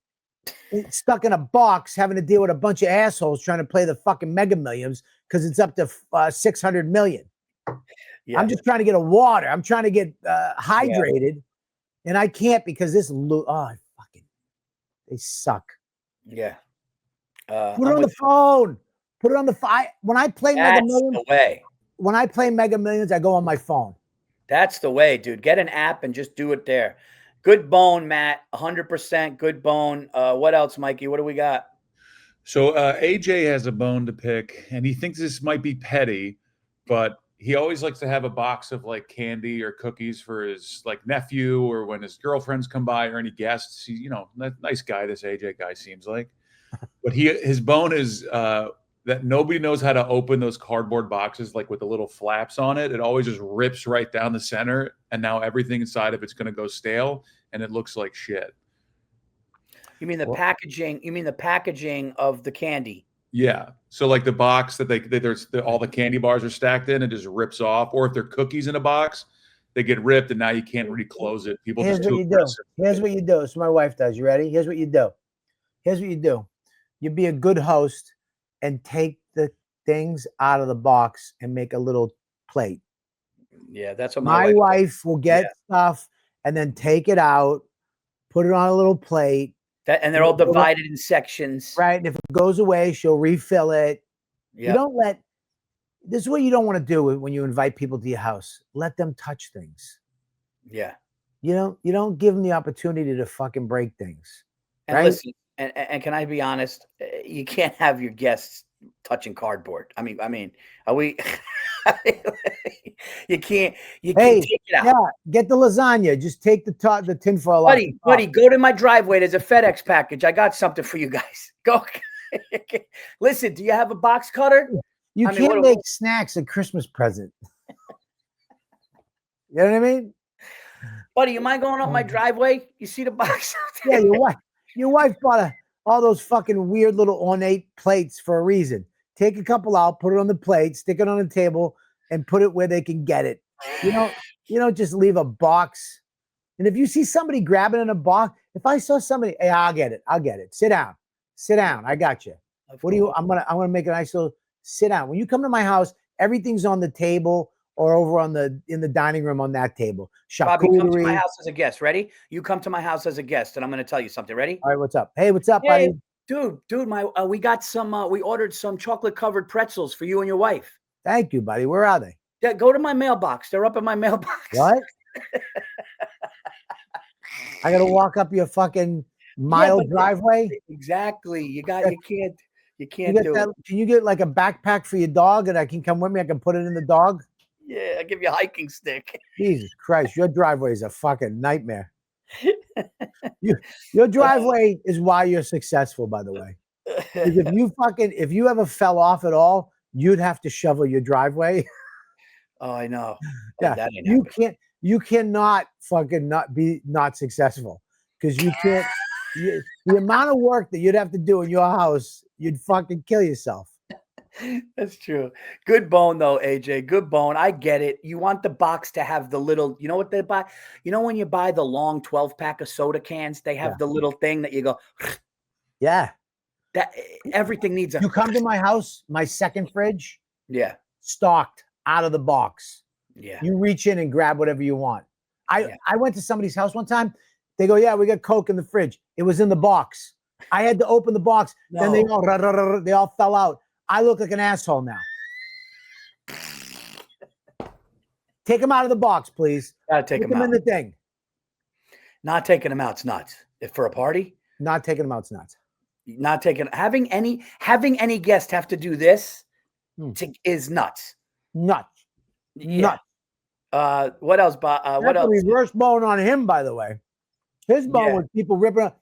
Stuck in a box having to deal with a bunch of assholes trying to play the fucking Mega Millions because it's up to 600 million. Yeah. I'm just trying to get a water. I'm trying to get hydrated, and I can't because this fucking they suck. Yeah. Put it on the phone. Put it on the phone. When I play Mega Millions, the way. when I play Mega Millions, I go on my phone. That's the way, dude. Get an app and just do it there. Good bone, Matt. 100% good bone. What else, Mikey? What do we got? So AJ has a bone to pick, and he thinks this might be petty, but he always likes to have a box of like candy or cookies for his like nephew or when his girlfriends come by or any guests. He, nice guy. This AJ guy seems like, but his bone is that nobody knows how to open those cardboard boxes like with the little flaps on it. It always just rips right down the center, and now everything inside of it's going to go stale, and it looks like shit. You mean the packaging? You mean the packaging of the candy? Yeah. So like the box that all the candy bars are stacked in, it just rips off. Or if they're cookies in a box, they get ripped, and now you can't really close it. People Here's just what too you do. aggressive. Here's what you do. So my wife does. You ready? Here's what you do. Here's what you do. You be a good host and take the things out of the box and make a little plate. Yeah, that's what My wife will get stuff and then take it out, put it on a little plate. And they're all divided in sections. Right. And if it goes away, she'll refill it. Yep. You don't this is what you don't want to do when you invite people to your house. Let them touch things. Yeah. You don't give them the opportunity to fucking break things. And right? listen, and can I be honest? You can't have your guests touching cardboard. I mean, are we? You can't take it out. Yeah, get the lasagna. Just take the tinfoil off. Buddy, go to my driveway. There's a FedEx package. I got something for you guys. Go. Listen, do you have a box cutter? You can't make snacks a Christmas present. You know what I mean? Buddy, you mind going up my driveway? You see the box? Yeah, your wife bought all those fucking weird little ornate plates for a reason. Take a couple out, put it on the plate, stick it on the table, and put it where they can get it. You don't just leave a box. And if you see somebody grabbing in a box, if I saw somebody, hey, I'll get it. Sit down. I got you. I'm gonna make a nice little sit down. When you come to my house, everything's on the table or over in the dining room on that table. Bobby, come to my house as a guest. Ready? You come to my house as a guest, and I'm going to tell you something. Ready? All right, what's up? Hey, what's up, buddy? Dude, we got we ordered some chocolate-covered pretzels for you and your wife. Thank you, buddy. Where are they? Yeah, go to my mailbox. They're up in my mailbox. What? I got to walk up your fucking mile driveway? Exactly. You can't do it. Can you get like a backpack for your dog and I can come with me? I can put it in the dog? Yeah, I'll give you a hiking stick. Jesus Christ, your driveway is a fucking nightmare. Your driveway is why you're successful, by the way. If you ever fell off at all, you'd have to shovel your driveway. Oh, I know. Yeah, you cannot fucking not successful because you can't. The amount of work that you'd have to do in your house, you'd fucking kill yourself. That's true. Good bone though, AJ. Good bone. I get it. You want the box to have the little, you know what they buy? You know when you buy the long 12-pack of soda cans, they have the little thing that you go. Yeah. That everything needs You come to my house, my second fridge. Yeah. Stocked out of the box. Yeah. You reach in and grab whatever you want. I went to somebody's house one time. They go, yeah, we got Coke in the fridge. It was in the box. I had to open the box. No. Then they all fell out. I look like an asshole now. Take them out of the box, please. Gotta take them out. In the thing. Not taking them out's nuts. If for a party? Not taking them out's nuts. Not taking having any guest have to do this is nuts. Nuts. Yeah. Nuts. What else? What else? Reverse bone on him, by the way. His bone was people ripping up.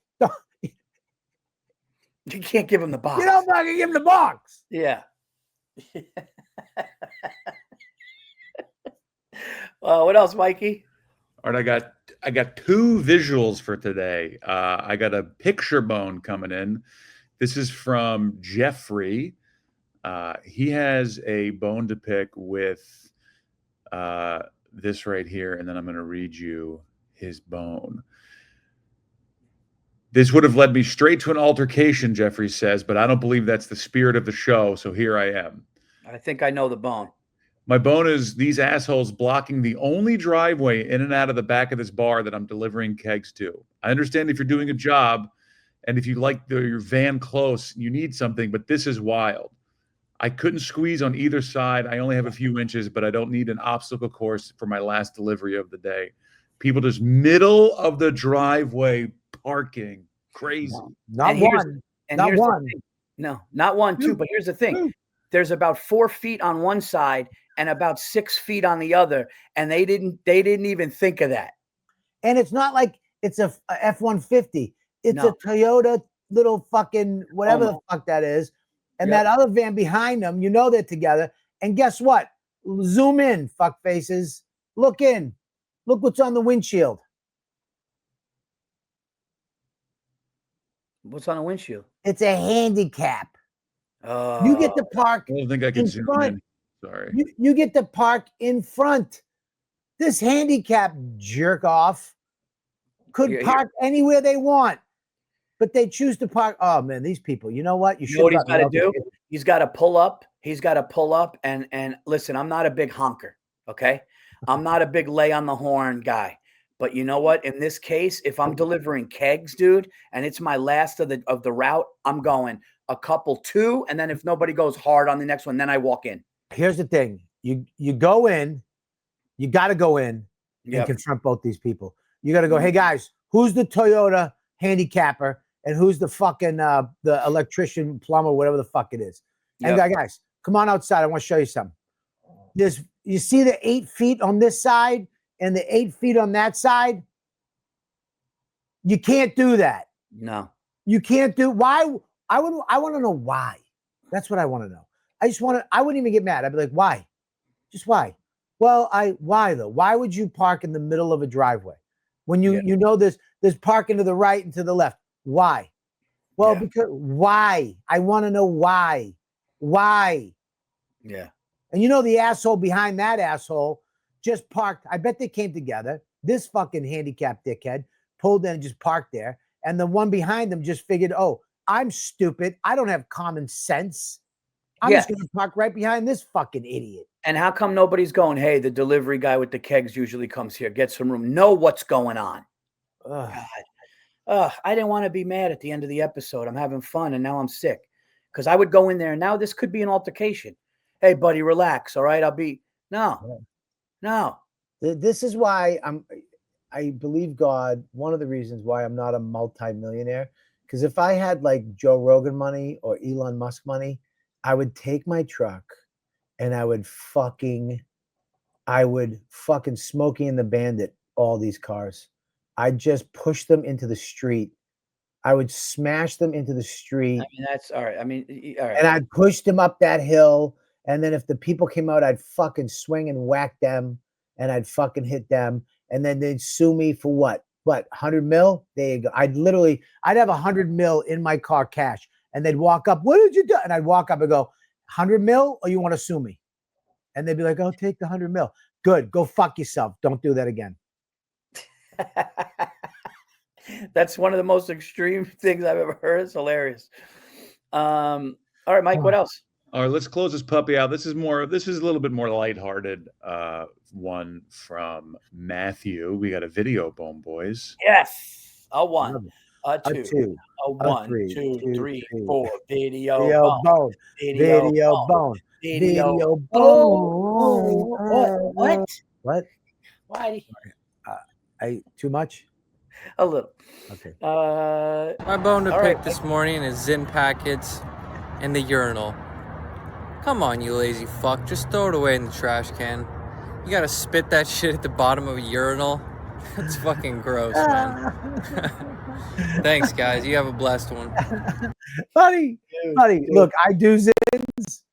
You can't give him the box. You don't fucking give him the box. Yeah. What else, Mikey? All right, I got two visuals for today. I got a picture bone coming in. This is from Jeffrey. He has a bone to pick with this right here, and then I'm going to read you his bone. This would have led me straight to an altercation, Jeffrey says, but I don't believe that's the spirit of the show, so here I am. I think I know the bone. My bone is these assholes blocking the only driveway in and out of the back of this bar that I'm delivering kegs to. I understand if you're doing a job and if you like your van close, you need something, but this is wild. I couldn't squeeze on either side. I only have a few inches, but I don't need an obstacle course for my last delivery of the day. People just middle of the driveway parking. Crazy. Not And one. Not here's the one. thing. No, not one, two. But here's the thing. Two. There's about 4 feet on one side and about 6 feet on the other, and they didn't even think of that. And it's not like it's a F-150. It's No. a Toyota little fucking whatever Oh, the fuck that is. And Yep. that other van behind them, you know they're together. And guess what? Zoom in, fuck faces. Look in. Look what's on the windshield. What's on the windshield? It's a handicap. You get to park I don't think I can in zoom front. in. Sorry. You get to park in front. This handicap jerk off could Here- park anywhere they want, but they choose to park. Oh man, these people. You know what? You know what he's got to do? altercation. He's got to pull up. He's got to pull up and listen. I'm not a big honker. Okay, I'm not a big lay on the horn guy. But you know what? In this case, if I'm delivering kegs, dude, and it's my last of the route, I'm going a couple two, and then if nobody goes hard on the next one, then I walk in. Here's the thing: you go in, you got to go in and Yep. confront both these people. You got to go, hey guys, who's the Toyota handicapper and who's the fucking the electrician, plumber, whatever the fuck it is? And Yep. guys, come on outside. I want to show you something. You see the 8 feet on this side and the 8 feet on that side? You can't do that. No. You can't do why. I want to know why. That's what I want to know. I wouldn't even get mad. I'd be like, why? Just why? Well, why though? Why would you park in the middle of a driveway when you know there's parking to the right and to the left? Why? Well, Yeah. because why? I want to know why. Why? Yeah. And you know the asshole behind that asshole just parked. I bet they came together. This fucking handicapped dickhead pulled in and just parked there. And the one behind them just figured, oh, I'm stupid. I don't have common sense. I'm just going to park right behind this fucking idiot. And how come nobody's going, hey, the delivery guy with the kegs usually comes here, get some room, know what's going on? Ugh. I didn't want to be mad at the end of the episode. I'm having fun, and now I'm sick. Because I would go in there, and now this could be an altercation. Hey, buddy, relax, all right? No. This is why I believe God. One of the reasons why I'm not a multi-millionaire, because if I had like Joe Rogan money or Elon Musk money, I would take my truck and I would fucking Smokey and the Bandit all these cars. I'd just push them into the street. I would smash them into the street. I mean, that's all right. I mean, all right. And I'd push them up that hill. And then if the people came out, I'd fucking swing and whack them. And I'd fucking hit them. And then they'd sue me for what? 100 mil? There you go. I'd have 100 mil in my car cash. And they'd walk up, what did you do? And I'd walk up and go, 100 mil or you want to sue me? And they'd be like, oh, take the 100 mil. Good. Go fuck yourself. Don't do that again. That's one of the most extreme things I've ever heard. It's hilarious. All right, Mike, what else? All right, let's close this puppy out. This is a little bit more lighthearted one from Matthew. We got a video bone, boys. Yes. A one, a A two, two, a one, three, two, two, three, three. four. Video Video bone. bone. Video bone. Video Video bone. bone. What? What? Why? Too much? A little. Okay. My bone to All pick right. this morning is Zin packets and the urinal. Come on, you lazy fuck. Just throw it away in the trash can. You gotta spit that shit at the bottom of a urinal. That's fucking gross, man. Thanks, guys. You have a blessed one. buddy. Dude. Look, I do zins.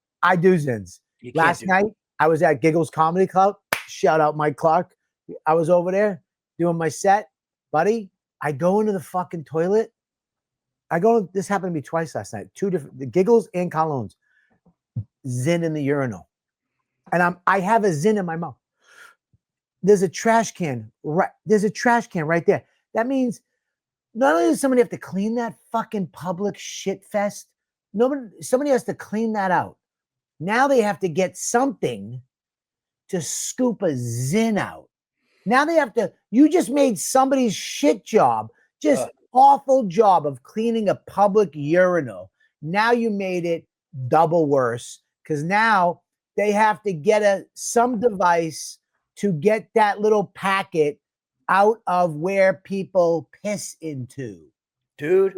You can't Last do- night, I was at Giggles Comedy Club. Shout out Mike Clark. I was over there doing my set. Buddy, I go into the fucking toilet. This happened to me twice last night. Two different, the Giggles and Colognes. Zin in the urinal. And I have a zin in my mouth. There's a trash can right there. That means not only does somebody have to clean that fucking public shit fest, somebody has to clean that out. Now they have to get something to scoop a zin out. Now they have to, you just made somebody's shit job, just awful job of cleaning a public urinal. Now you made it double worse because now they have to get some device to get that little packet out of where people piss into. Dude,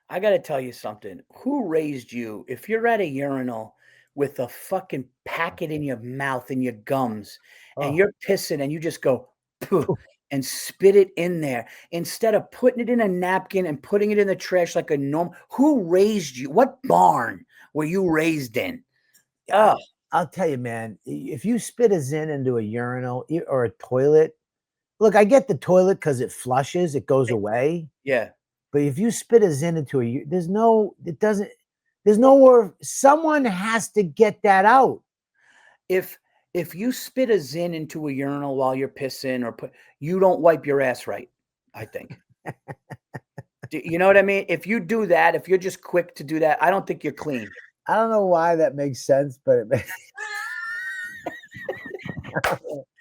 I got to tell you something. Who raised you? If you're at a urinal with a fucking packet in your mouth and your gums and you're pissing and you just go pooh, and spit it in there instead of putting it in a napkin and putting it in the trash like a normal. Who raised you? What barn were you raised in? Oh, I'll tell you, man, if you spit a zin into a urinal or a toilet, look, I get the toilet because it flushes, it goes away. yeah. But if you spit a zin into there's nowhere, someone has to get that out. If you spit a zin into a urinal while you're pissing you don't wipe your ass right, I think. You know what I mean? If you do that, if you're just quick to do that, I don't think you're clean. I don't know why that makes sense, but it makes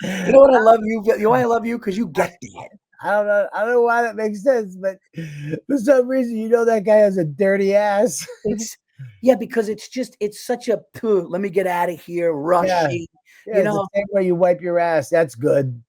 You know what I love you? You know why I love you? Because you get that. I don't know why that makes sense, but for some reason, that guy has a dirty ass. Because it's such a let me get out of here, rushy. Yeah, you know, the same way you wipe your ass. That's good.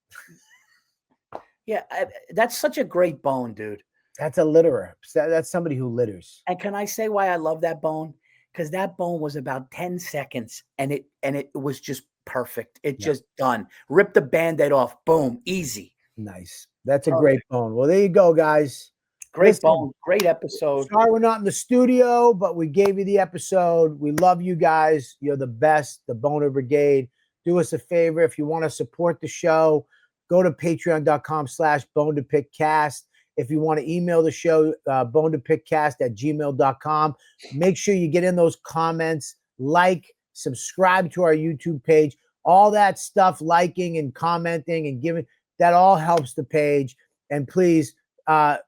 Yeah, that's such a great bone, dude. That's a litterer. That's somebody who litters. And can I say why I love that bone? Because that bone was about 10 seconds and it was just perfect. It just done. Rip the Band-Aid off. Boom. Easy. Nice. That's a great bone. Well, there you go, guys. Great bone. Great episode. Sorry we're not in the studio, but we gave you the episode. We love you guys. You're the best, the Boner Brigade. Do us a favor. If you want to support the show, go to patreon.com/bonetopickcast. If you want to email the show, bonetopickcast@gmail.com. Make sure you get in those comments, subscribe to our YouTube page. All that stuff, liking and commenting and giving, that all helps the page. And please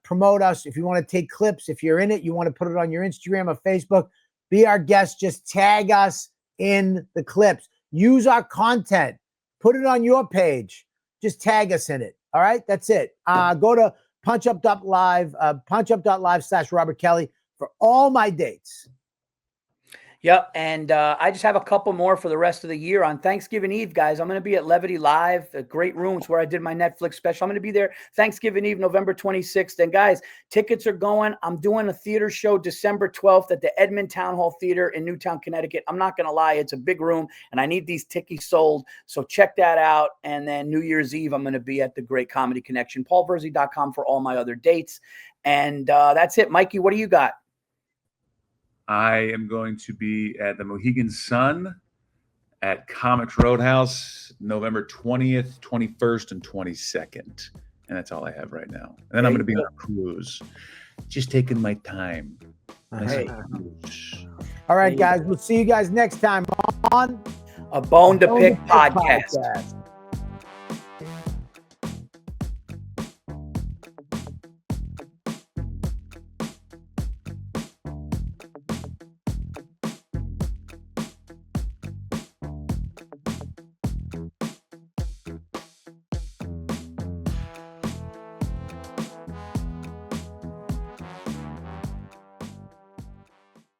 promote us. If you want to take clips, if you're in it, you want to put it on your Instagram or Facebook, be our guest. Just tag us in the clips. Use our content. Put it on your page. Just tag us in it. All right? That's it. Go to punchup.live/Robert Kelly for all my dates. Yep. And I just have a couple more for the rest of the year. On Thanksgiving Eve, guys, I'm going to be at Levity Live, a great room. It's where I did my Netflix special. I'm going to be there Thanksgiving Eve, November 26th. And guys, tickets are going. I'm doing a theater show December 12th at the Edmond Town Hall Theater in Newtown, Connecticut. I'm not going to lie. It's a big room and I need these tickets sold. So check that out. And then New Year's Eve, I'm going to be at the Great Comedy Connection, paulvirzi.com for all my other dates. And that's it. Mikey, what do you got? I am going to be at the Mohegan Sun at Comics Roadhouse, November 20th, 21st, and 22nd. And that's all I have right now. And then I'm going to be on a cruise. Just taking my time. Hey. All right, guys. We'll see you guys next time on A Bone to Pick podcast.